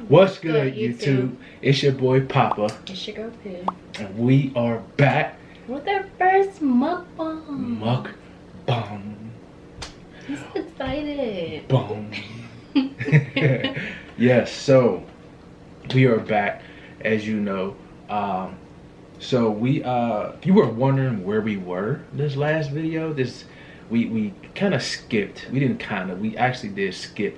What's good, YouTube? It's your boy Papa. It's your girl Pooh. And we are back with our first mukbang. Mukbang. I'm so excited. Boom. Yes, so we are back, as you know. So we if you were wondering where we were this last video, we kind of skipped. We actually did skip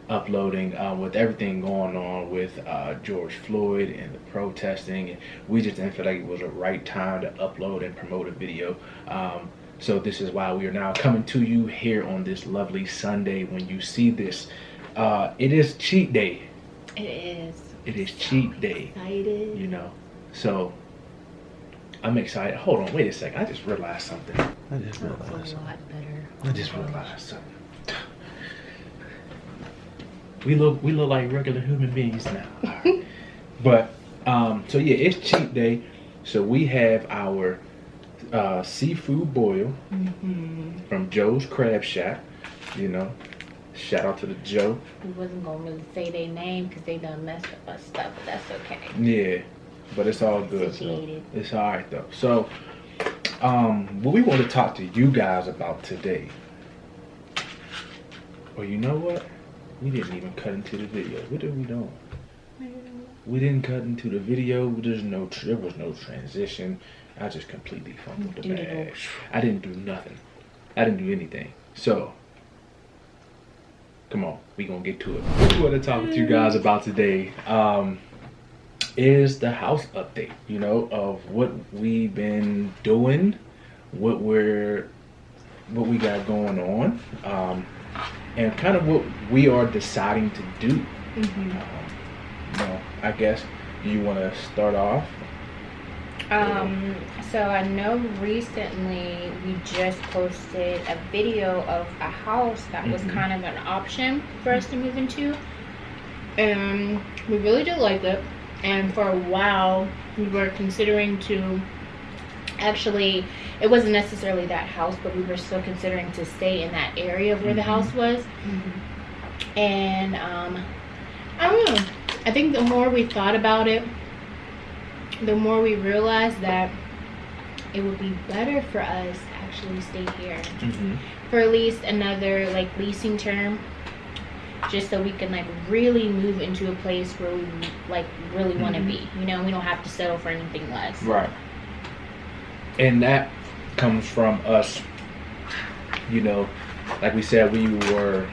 uploading with everything going on with George Floyd and the protesting, and we just didn't feel like it was the right time to upload and promote a video. So this is why we are now coming to you here on this lovely Sunday. When you see this, it is cheat day. It is cheat day. Excited. You know, so I'm excited. Hold on, wait a second. I just realized something. A lot better. I just realized something. We look like regular human beings now. Right. But so yeah, it's cheat day. So we have our seafood boil from Joe's Crabshack. You know, shout out to the Joe. We wasn't gonna really say their name because they done messed up our stuff, but that's okay. Yeah, but it's all good. So it's all right though. So what we want to talk to you guys about today. Well, you know what? We didn't even cut into the video. What did we do? We didn't cut into the video. There was no transition. I just completely fumbled the bag. I didn't do nothing. I didn't do anything. So, come on. We gonna get to it. What we want to talk to you guys about today is the house update. You know, of what we've been doing, what we got going on. And kind of what we are deciding to do. You know, I guess you want to start off. So I know recently we just posted a video of a house that was kind of an option for us to move into, and we really did like it. And for a while we were considering to actually, it wasn't necessarily that house, but we were still considering to stay in that area of where the house was. And I don't know, I think the more we thought about it, the more we realized that it would be better for us to actually stay here for at least another like leasing term, just so we can like really move into a place where we like really want to be. You know, we don't have to settle for anything less. Right. And that comes from us, you know, like we said, we're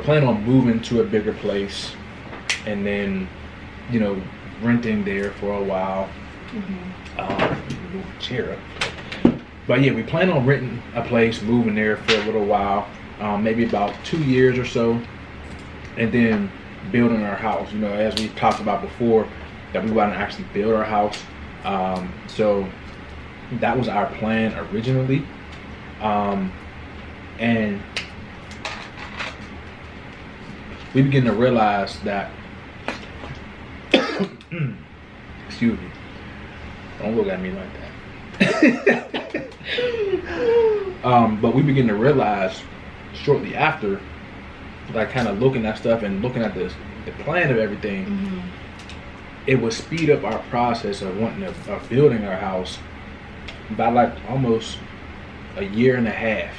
planning on moving to a bigger place, and then, you know, renting there for a while. Cheer up. But yeah, we plan on renting a place, moving there for a little while, maybe about 2 years or so, and then building our house. You know, as we talked about before, that we want to actually build our house. So that was our plan originally, and we begin to realize that excuse me, don't look at me like that. But we begin to realize shortly after, like kind of looking at stuff and looking at the plan of everything, it would speed up our process of building our house by like almost a year and a half,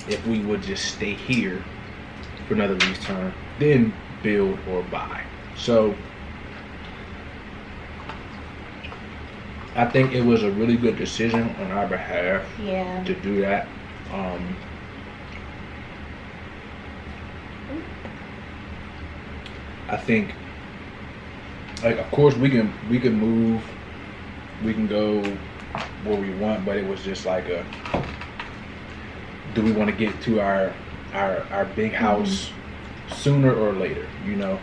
if we would just stay here for another lease term, then build or buy. So I think it was a really good decision on our behalf to do that. I think, like, of course we can move, we can go where we want, but it was just like do we want to get to our big house sooner or later, you know?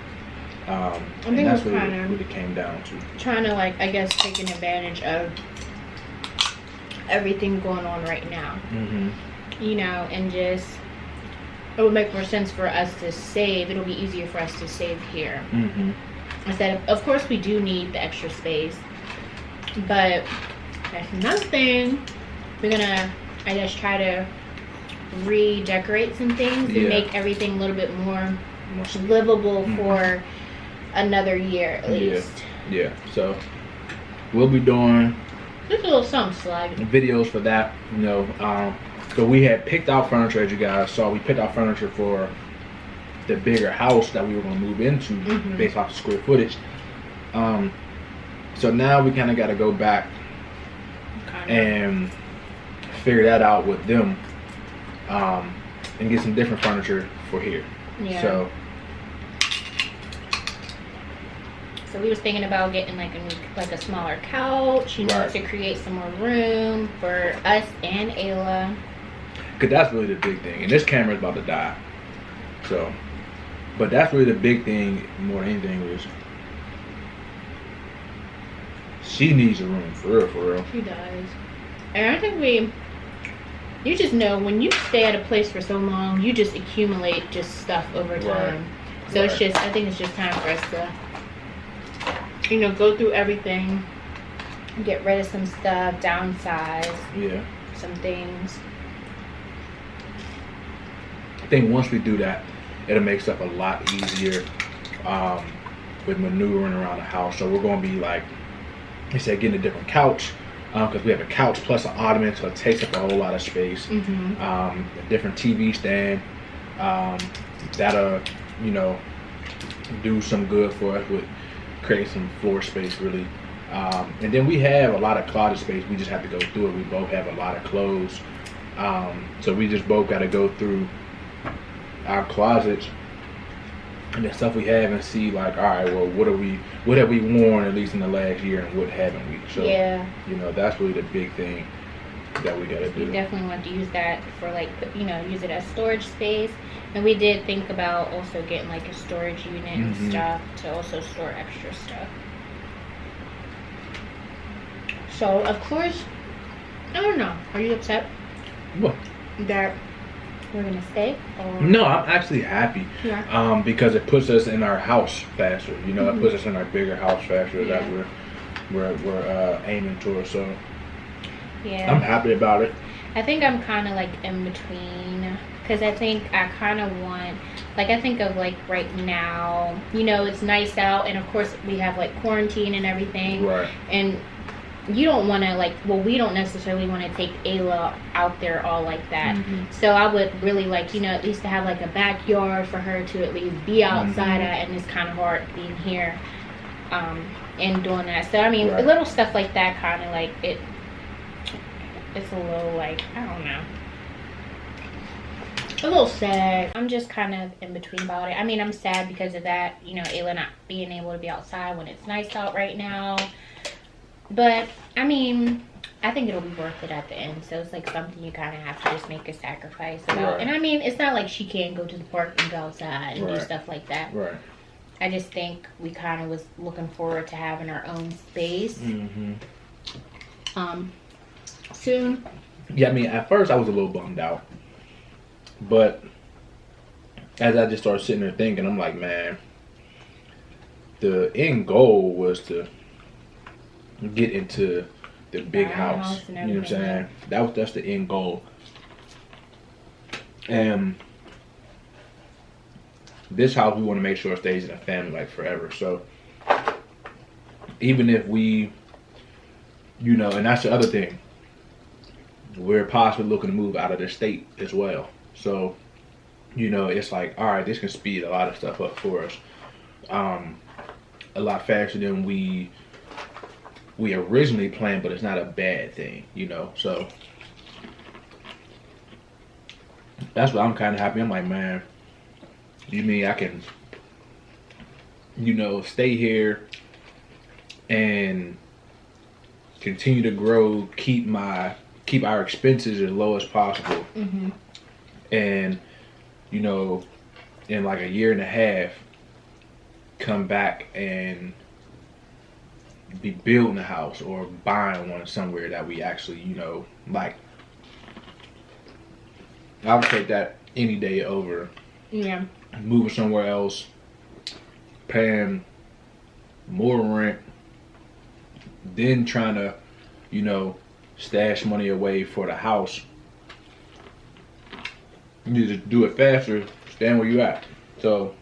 I think that's what it came down to. Trying to, like, I guess, taking advantage of everything going on right now. You know, and just, it would make more sense for us to save. It'll be easier for us to save here. I said, of course we do need the extra space, but that's another thing. We're gonna, I guess, try to redecorate some things and make everything a little bit more livable for another year at least. Yeah. So we'll be doing just a little something slide videos for that. You know, so we had picked out furniture, as you guys saw. We picked out furniture for the bigger house that we were going to move into based off the square footage. So now we kind of got to go back and figure that out with them, and get some different furniture for here. So we was thinking about getting like a smaller couch, you know, to create some more room for us and Ayla. Cause that's really the big thing, and this camera's about to die. So, but that's really the big thing more than anything is she needs a room for real. She does, and I think you just know when you stay at a place for so long, you just accumulate just stuff over time. So it's just, I think it's just time for us to, you know, go through everything, get rid of some stuff, downsize. Some things. I think once we do that, it'll make stuff a lot easier with maneuvering around the house. So we're going to be like, I said, getting a different couch, because we have a couch plus an ottoman, so it takes up a whole lot of space. A different TV stand, that'll, you know, do some good for us with creating some floor space, really. And then we have a lot of closet space. We just have to go through it. We both have a lot of clothes, so we just both got to go through our closets and the stuff we have and see, like, all right, well, what have we worn at least in the last year, and what haven't we? So you know, that's really the big thing that we got to do. We definitely want to use that for, like, you know, use it as storage space. And we did think about also getting like a storage unit and stuff to also store extra stuff. So of course, I don't know. Are you upset? What? That we're gonna stay? Or? No, I'm actually happy. Because it puts us in our house faster. You know, it puts us in our bigger house faster. That's we're aiming towards. So I'm happy about it. I think I'm kind of like in between, because I think I kind of want, like, I think of like right now, you know, it's nice out, and of course we have like quarantine and everything, and you don't want to, like, well, we don't necessarily want to take Ayla out there all like that. So I would really like, you know, at least to have like a backyard for her to at least be outside at, and it's kind of hard being here and doing that. So I mean, little stuff like that, kind of like it's a little, like, I don't know, a little sad. I'm just kind of in between about it. I mean, I'm sad because of that, you know, Ayla not being able to be outside when it's nice out right now. But I mean, I think it'll be worth it at the end. So it's like something you kind of have to just make a sacrifice about. And I mean, it's not like she can't go to the park and go outside and do stuff like that. I just think we kind of was looking forward to having our own space. Soon. Yeah, I mean, at first I was a little bummed out, but as I just started sitting there thinking, I'm like, man, the end goal was to get into the big house. You know what I'm saying? That's the end goal. And this house, we want to make sure it stays in the family like forever. So even if we, you know, and that's the other thing, we're possibly looking to move out of the state as well. So, you know, it's like, all right, this can speed a lot of stuff up for us, a lot faster than we originally planned, but it's not a bad thing, you know. So that's why I'm kind of happy. I'm like, man, you mean I can, you know, stay here and continue to grow, keep our expenses as low as possible, and, you know, in like a year and a half, come back and be building a house or buying one somewhere that we actually, you know, like. I would take that any day over moving somewhere else, paying more rent, then trying to, you know, stash money away for the house. You need to do it faster, stand where you at. So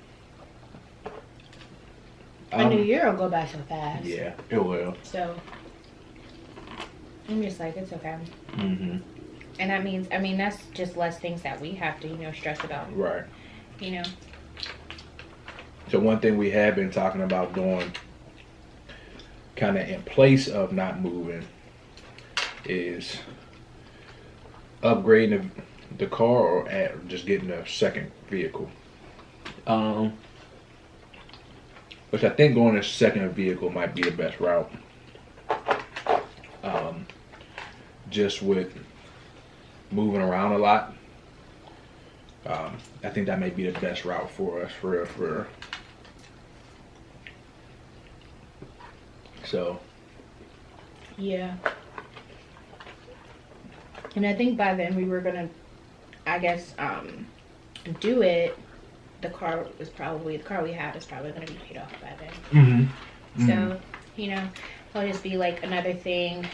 a new year will go by so fast. Yeah, it will. So I'm just like, it's okay. Mm-hmm. And that means, I mean, that's just less things that we have to, you know, stress about. Right. You know. So one thing we have been talking about doing, kind of in place of not moving, is upgrading the car or just getting a second vehicle. Which I think going a second vehicle might be the best route. Just with moving around a lot, I think that may be the best route for us, for real. So. Yeah. And I think by then we were gonna, I guess, do it. The car we have is probably gonna be paid off by then. Mm-hmm. So, you know, it'll just be like another thing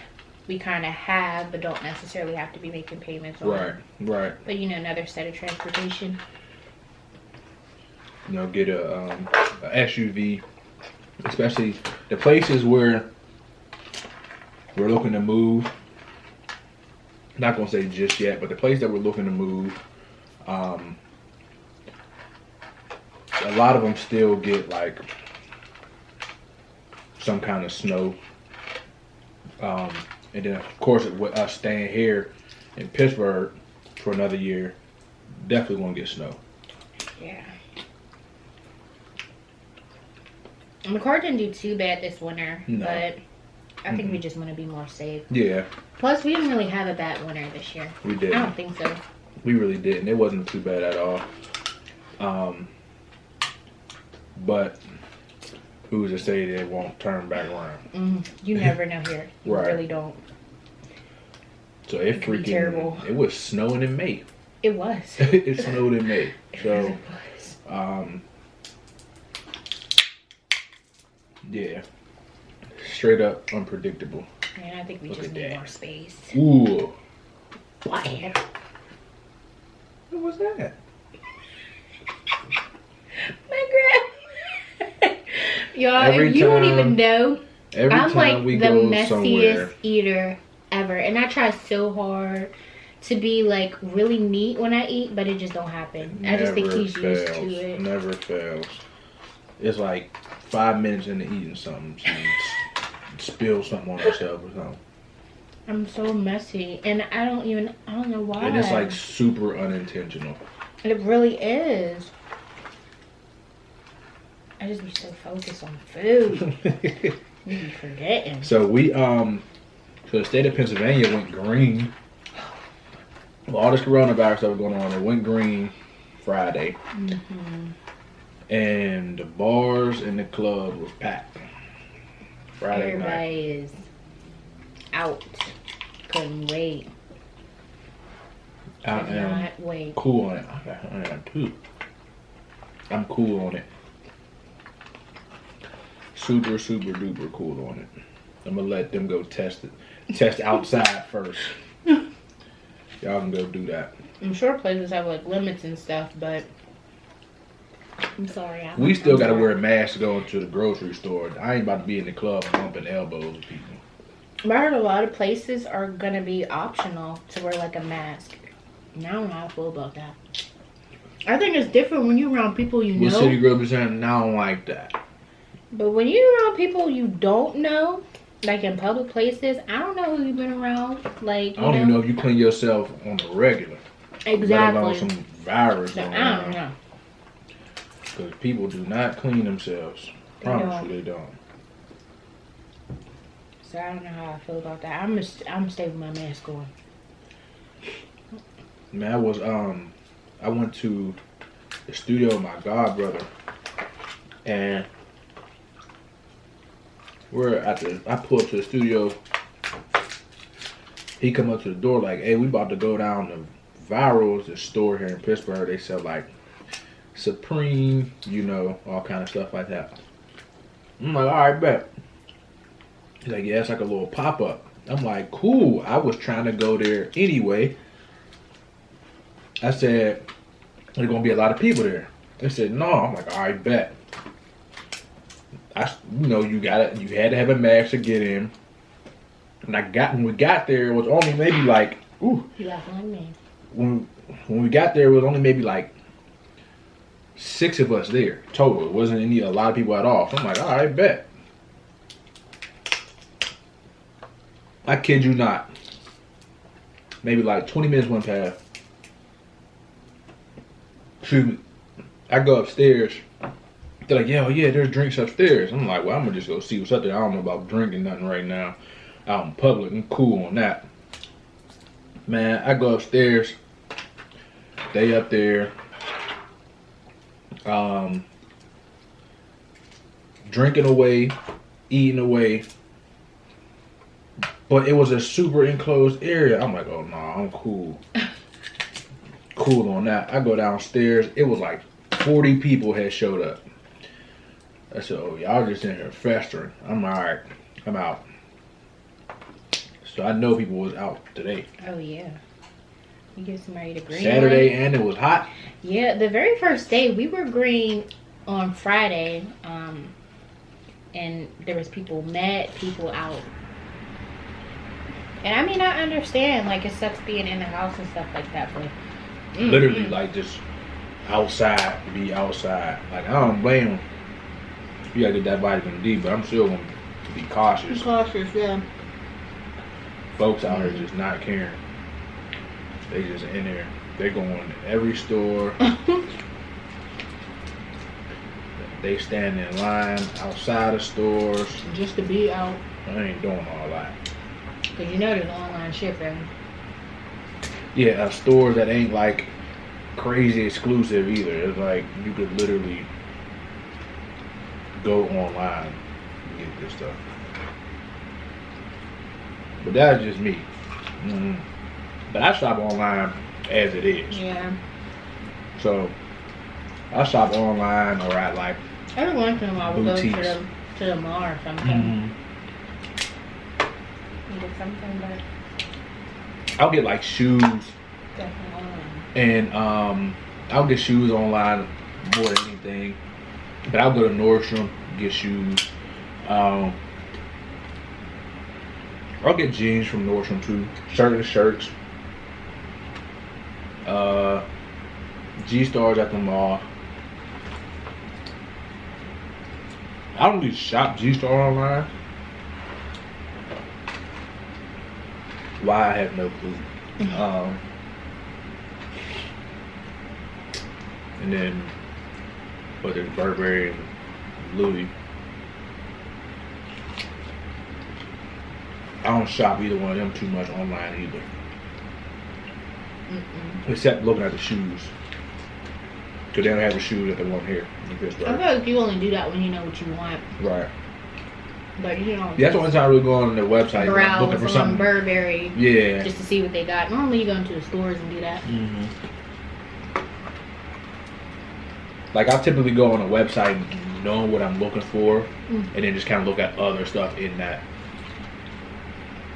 we kind of have, but don't necessarily have to be making payments on. Right. But, you know, another set of transportation. You know, get a SUV, especially the places where we're looking to move. Not gonna say just yet, but the place that we're looking to move, a lot of them still get like some kind of snow. And then of course with us staying here in Pittsburgh for another year, definitely gonna get snow. Yeah. And the car didn't do too bad this winter, No. but I think we just want to be more safe. Yeah. Plus, we didn't really have a bad winter this year. We didn't. I don't think so. We really didn't. It wasn't too bad at all. But who's to say they won't turn back around? You never know here. You Right. really don't. So it could be freaking terrible. It was snowing in May. It was. It snowed in May. So It was. Yeah. Straight up unpredictable. Man, I think we Look just at need that. more space. Ooh. Why? What was that? My grandma. Y'all, Every if you don't time- even know, Every I'm time like we the go messiest somewhere, eater ever. And I try so hard to be like really neat when I eat, but it just don't happen. I just think never he's used fails. to it. Never fails. It's like 5 minutes into eating something, she spill something on herself or something. I'm so messy, and I don't know why. And it's like super unintentional. It really is. I just be so focused on food. You be forgetting. So so the state of Pennsylvania went green. Well, all this coronavirus stuff going on, it went green Friday. And the bars and the club was packed Friday night. Everybody is out. Couldn't wait. I Could am not wait. cool on it. I am too. I'm cool on it. Super duper cool on it. I'm gonna let them go test it. Test outside first. Y'all can go do that. I'm sure places have like limits and stuff, but I'm sorry. We still gotta wear a mask to go into the grocery store. I ain't about to be in the club bumping elbows with people. But I heard a lot of places are gonna be optional to wear like a mask. And I don't know how I feel about that. I think it's different when you're around people you What know. city group is saying? I don't like that. But when you're around people you don't know, like in public places, I don't know who you've been around. Like, I don't even know if you clean yourself on the regular. Let alone Exactly. some virus So, going I don't around. know. Because people do not clean themselves. They Promise don't. you they don't. So I don't know how I feel about that. I'm gonna stay with my mask on. Man, I went to the studio with my god brother, and I pulled up to the studio. He come up to the door like, hey, we about to go down to Viral's, the store here in Pittsburgh. They sell like Supreme, you know, all kind of stuff like that. I'm like, all right, bet. He's like, yeah, it's like a little pop-up. I'm like, cool. I was trying to go there anyway. I said, there's going to be a lot of people there. They said, no. I'm like, all right, bet. You had to have a mask to get in. And when we got there, it was only maybe like, ooh. You laughing like me. When we got there, it was only maybe like 6 of us there total. It wasn't a lot of people at all. So I'm like, all right, bet. I kid you not. Maybe like 20 minutes went past. Excuse me. I go upstairs. They're like, yeah, there's drinks upstairs. I'm like, well, I'm gonna just go see what's up there. I don't know about drinking nothing right now. Out in public. I'm cool on that. Man, I go upstairs. They up there. Drinking away, eating away. But it was a super enclosed area. I'm like, oh no, I'm cool. Cool on that. I go downstairs. It was like 40 people had showed up. I said, oh, y'all just in here festering. I'm all right. I'm out. So I know people was out today. Oh, yeah. You get somebody to green. Saturday, and it was hot. Yeah, the very first day we were green on Friday. And there was people out. And I mean, I understand, like, it sucks being in the house and stuff like that, but literally, like, just outside, be outside. Like, I don't blame them. You gotta get that vitamin D, but I'm still gonna be cautious. Yeah. Folks out here just not caring. They just in there. They're going to every store. They stand in line outside of stores. Just to be out. I ain't doing all that. Because you know there's online shipping. Yeah, stores that ain't like crazy exclusive either. It's like you could literally go online and get this stuff. But that's just me. But I shop online as it is. Yeah. So I shop online or at like every once in a while we'll boutiques. go to the mall or something. You get something, but I'll get like shoes. Definitely online. And I'll get shoes online more than anything. But I'll go to Nordstrom, get shoes. I'll get jeans from Nordstrom too. Shirts. G-Stars at the mall. I don't really shop G-Star online. Why, I have no clue. And then, but there's Burberry and Louis. I don't shop either one of them too much online either. Except looking at the shoes. Because they don't have the shoes that they want here in Pittsburgh. I feel like you only do that when you know what you want. Right. But you know. Yeah, that's the only time I really go on their website. Browse looking for something. Burberry. Yeah. Just to see what they got. Normally you go into the stores and do that. Like I typically go on a website knowing what I'm looking for, and then just kind of look at other stuff in that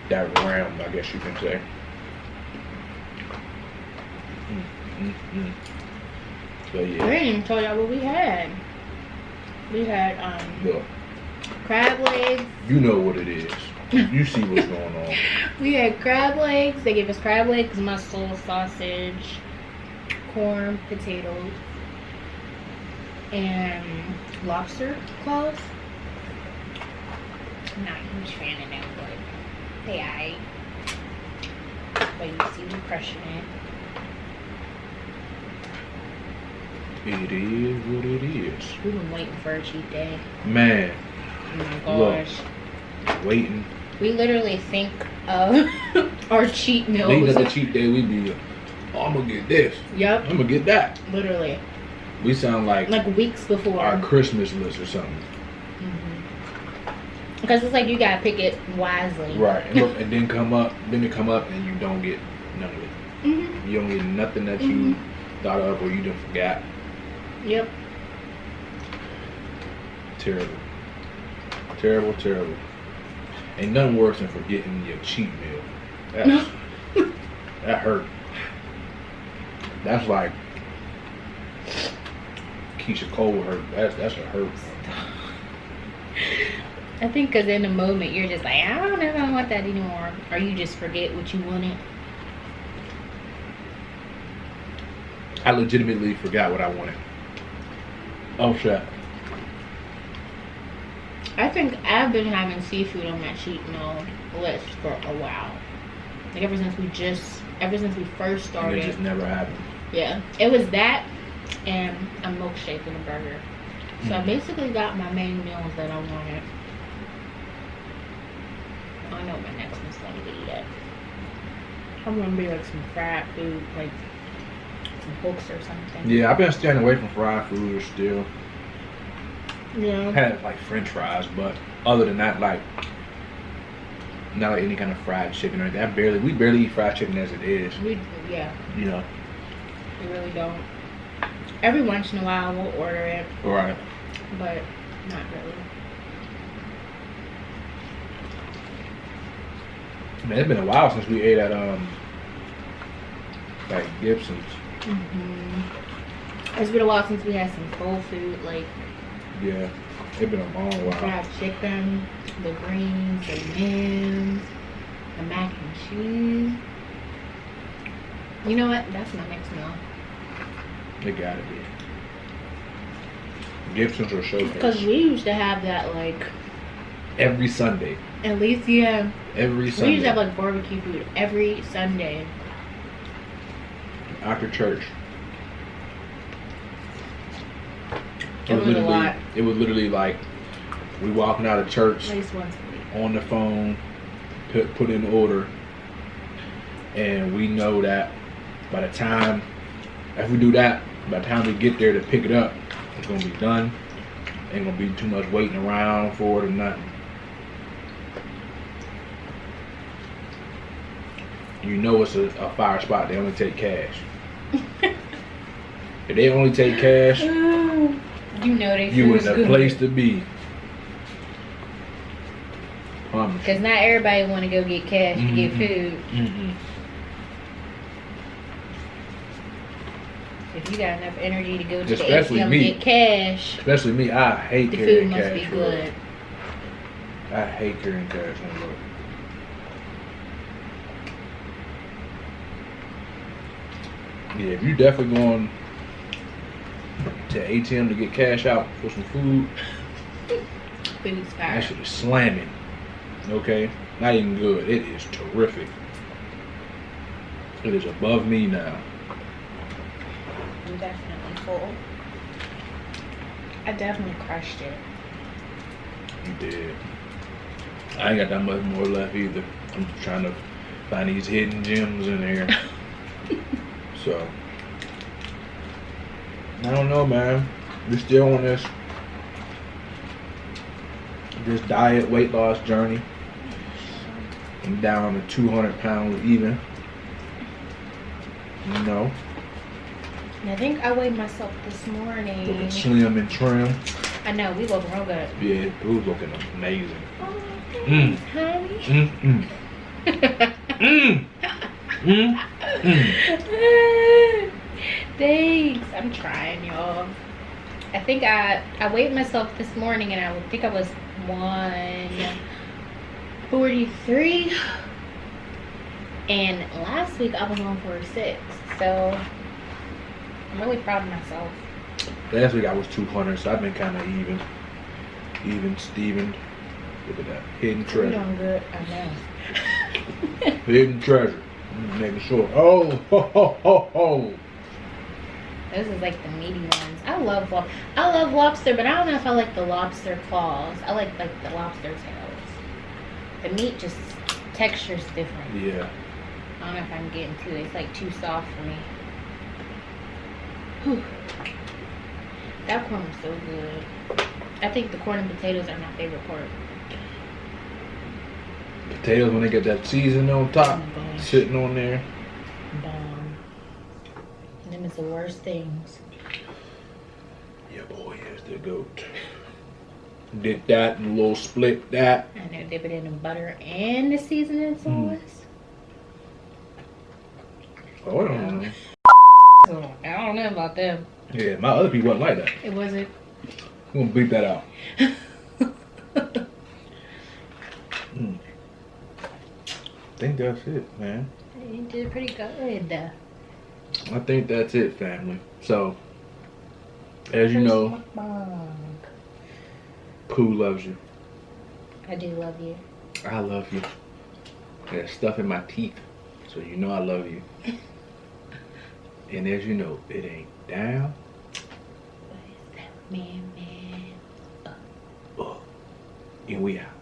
realm, I guess you can say. So yeah. I didn't even tell y'all what we had. We had Look, crab legs. you know what it is. You see what's going on. We had crab legs. They gave us crab legs, mussel, sausage, corn, potatoes, and lobster claws. I'm not a huge fan of them, but they aight. But you see me crushing it. It is what it is. We've been waiting for a cheat day. Man. Oh my gosh. Look, waiting. We literally think of our cheat meals. Leading up to cheat day, we be, oh, I'm gonna get this. Yep. I'm gonna get that. Literally. We sound like weeks before our Christmas list or something. Because it's like you gotta pick it wisely. Right. And look, and then it come up, and you don't get none of it. You don't get nothing that you thought of or you done forgot. Yep. Terrible. Terrible, terrible. Ain't nothing worse than forgetting your cheat meal. That's, that hurt. That's like Keisha Cole hurt. That's a hurt. I think because in the moment you're just like, I don't know if I want that anymore. Or you just forget what you wanted. I legitimately forgot what I wanted. Oh shit. I think I've been having seafood on my cheat meal list for a while. Like ever since we first started. And it just never happened. Yeah. It was that and a milkshake and a burger. So I basically got my main meals that I wanted. I don't know what my next one's gonna be yet. I'm gonna be like some fried food, like some hooks or something. Yeah, I've been staying away from fried food still. Yeah. I had like French fries, but other than that, like not like any kind of fried chicken or anything. We barely eat fried chicken as it is. Yeah. You know. We really don't. Every once in a while we'll order it. Right. But not really. Man, it's been a while since we ate at like Gibson's. It's been a while since we had some soul food, like Yeah, it's been a long while. fried chicken, the greens, the yams, the mac and cheese. You know what? That's my next meal. It gotta be. Gibson's or Showcase. Because we used to have that like Every Sunday. at least, yeah. Every Sunday. We used to have like barbecue food every Sunday. After church. It was a lot. It was literally like we walking out of church At least once a week. on the phone, put in order, and we know that by the time, if we do that, by the time we get there to pick it up, it's gonna be done. Ain't gonna be too much waiting around for it or nothing. You know it's a fire spot. They only take cash. If they only take cash, You know they you in food's the place to be. Promise. Because not everybody want to go get cash to get food. If you got enough energy to go to Especially the ATM me. and get cash, Especially me, I hate the carrying food must cash. be for good. real. I hate carrying cash on the road. Yeah, if you definitely going to ATM to get cash out for some food, Food's fire. that shit is slamming. Okay? Not even good. It is terrific. It is above me now. I'm definitely full. I definitely crushed it. You did. I ain't got that much more left either. I'm just trying to find these hidden gems in here. So, I don't know, man. We're still on this diet weight loss journey. I'm down to 200 pounds even. You know, I think I weighed myself this morning. looking slim and trim. I know, we look real good. Yeah, it was looking amazing. Honey. Thanks. I'm trying, y'all. I think I weighed myself this morning and I think I was 143. And last week I was 146. So I'm really proud of myself. Last week I was 200, so I've been kind of even Steven. Look at that hidden You're treasure. doing good. I know. Hidden treasure. I'm making sure. Oh, ho, ho, ho, ho. This is like the meaty ones. I love lobster, but I don't know if I like the lobster claws. I like the lobster tails. The meat just texture's different. Yeah. I don't know if I'm getting to it. It's like too soft for me. Whew. That corn was so good. I think the corn and potatoes are my favorite part. Potatoes when they get that seasoning on top, sitting on there. Bomb. Them is the worst things. Yeah, boy, is the goat. Did that and a little split that. And then dip it in the butter and the seasoning sauce. Oh, I don't know. So, I don't know about them. Yeah, my other people wasn't like that. It wasn't. I'm gonna beat that out. I think that's it, man. You did pretty good. I think that's it, family. So, as you know, Pooh loves you. I do love you. I love you. There's stuff in my teeth, so you know I love you. And as you know, it ain't down. What is that, man? And we out.